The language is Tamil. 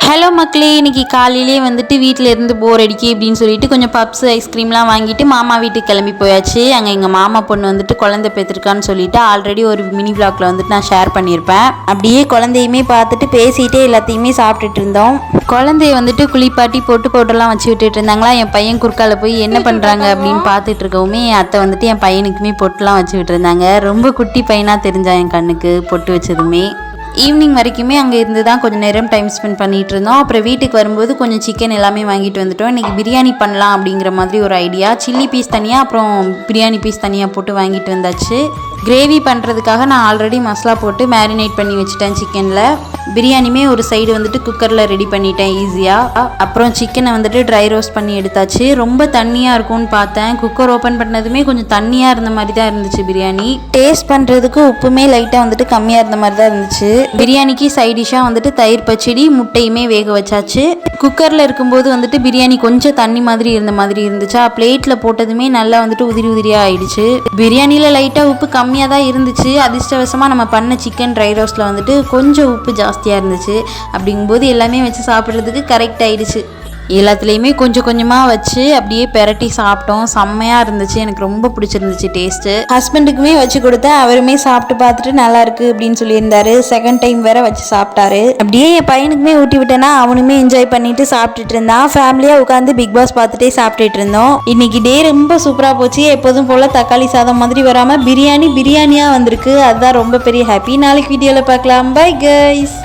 ஹலோ மக்களே, இன்னைக்கு காலையிலே வந்துட்டு வீட்டில் இருந்து போர் அடிக்கி அப்படின்னு சொல்லிட்டு கொஞ்சம் பப்ஸ் ஐஸ்கிரீம்லாம் வாங்கிட்டு மாமா வீட்டுக்கு கிளம்பி போயாச்சு. அங்கே எங்கள் மாமா பொண்ணு வந்துட்டு குழந்தை பெற்றிருக்கான்னு சொல்லிட்டு ஆல்ரெடி ஒரு மினி விளாக்ல வந்துட்டு நான் ஷேர் பண்ணியிருப்பேன். அப்படியே குழந்தையுமே பார்த்துட்டு பேசிகிட்டே எல்லாத்தையுமே சாப்பிட்டுட்டு இருந்தோம். குழந்தைய வந்துட்டு குளிப்பாட்டி பொட்டு பவுடர்லாம் வச்சு விட்டுட்டு இருந்தாங்களா. என் பையன் குறுக்கால போய் என்ன பண்ணுறாங்க அப்படின்னு பார்த்துட்டு இருக்கவுமே அத்தை வந்துட்டு என் பையனுக்குமே பொட்டுலாம் வச்சு விட்டுருந்தாங்க. ரொம்ப குட்டி பையனாக தெரிஞ்சான் என் கண்ணுக்கு பொட்டு வச்சதுமே. ஈவினிங் வரைக்குமே அங்கே இருந்து தான் கொஞ்சம் நேரம் டைம் ஸ்பெண்ட் பண்ணிகிட்டு இருந்தோம். அப்புறம் வீட்டுக்கு வரும்போது கொஞ்சம் சிக்கன் எல்லாமே வாங்கிட்டு வந்துட்டோம். இன்றைக்கி பிரியாணி பண்ணலாம் அப்படிங்கிற மாதிரி ஒரு ஐடியா. சில்லி பீஸ் தனியாக அப்புறம் பிரியாணி பீஸ் தனியாக போட்டு வாங்கிட்டு வந்தாச்சு. கிரேவி பண்ணுறதுக்காக நான் ஆல்ரெடி மசாலா போட்டு மேரினேட் பண்ணி வச்சுட்டேன் சிக்கனில். பிரியாணியுமே ஒரு சைடு வந்துட்டு குக்கரில் ரெடி பண்ணிட்டேன் ஈஸியாக. அப்புறம் சிக்கனை வந்துட்டு ட்ரை ரோஸ்ட் பண்ணி எடுத்தாச்சு. ரொம்ப தண்ணியாக இருக்கும்னு பார்த்தேன். குக்கர் ஓப்பன் பண்ணதுமே கொஞ்சம் தண்ணியாக இருந்த மாதிரி தான் இருந்துச்சு பிரியாணி. டேஸ்ட் பண்ணுறதுக்கு உப்புமே லைட்டாக வந்துட்டு கம்மியாக இருந்த மாதிரி தான் இருந்துச்சு. பிரியாணிக்கு சைட் டிஷ்ஷாக வந்துட்டு தயிர் பச்சடி முட்டையுமே வேக வச்சாச்சு. குக்கரில் இருக்கும்போது வந்துட்டு பிரியாணி கொஞ்சம் தண்ணி மாதிரி இருந்த மாதிரி இருந்துச்சா, பிளேட்டில் போட்டதுமே நல்லா வந்துட்டு உதிரி உதிரியாக ஆயிடுச்சு. பிரியாணியில் லைட்டாக உப்பு கம்மியாக தான் இருந்துச்சு. அதிர்ஷ்டவசமாக நம்ம பண்ண சிக்கன் ட்ரை ரோஸ்ட்டில் வந்துட்டு கொஞ்சம் உப்பு ஜாஸ்தியாக இருந்துச்சு. அப்படிங்கும்போது எல்லாமே வச்சு சாப்பிட்றதுக்கு கரெக்ட் ஆயிடுச்சு. எல்லாத்துலேயுமே கொஞ்சம் கொஞ்சமாக வச்சு அப்படியே பெரட்டி சாப்பிட்டோம். செம்மையாக இருந்துச்சு. எனக்கு ரொம்ப பிடிச்சிருந்துச்சு டேஸ்ட்டு. ஹஸ்பண்டுக்குமே வச்சு கொடுத்தேன். அவருமே சாப்பிட்டு பார்த்துட்டு நல்லா இருக்கு அப்படின்னு சொல்லியிருந்தாரு. செகண்ட் டைம் வேற வச்சு சாப்பிட்டாரு. அப்படியே என் பையனுக்குமே ஊட்டி விட்டேன்னா அவனுமே என்ஜாய் பண்ணிட்டு சாப்பிட்டுட்டு இருந்தான். ஃபேமிலியாக உட்காந்து பிக் பாஸ் பார்த்துட்டே சாப்பிட்டுட்டு இருந்தோம். இன்னைக்கு டே ரொம்ப சூப்பராக போச்சு. எப்போதும் போல் தக்காளி சாதம் மாதிரி வராமல் பிரியாணியாக வந்திருக்கு. அதுதான் ரொம்ப பெரிய ஹாப்பி. நாளைக்கு வீடியோவில் பார்க்கலாம். Bye guys.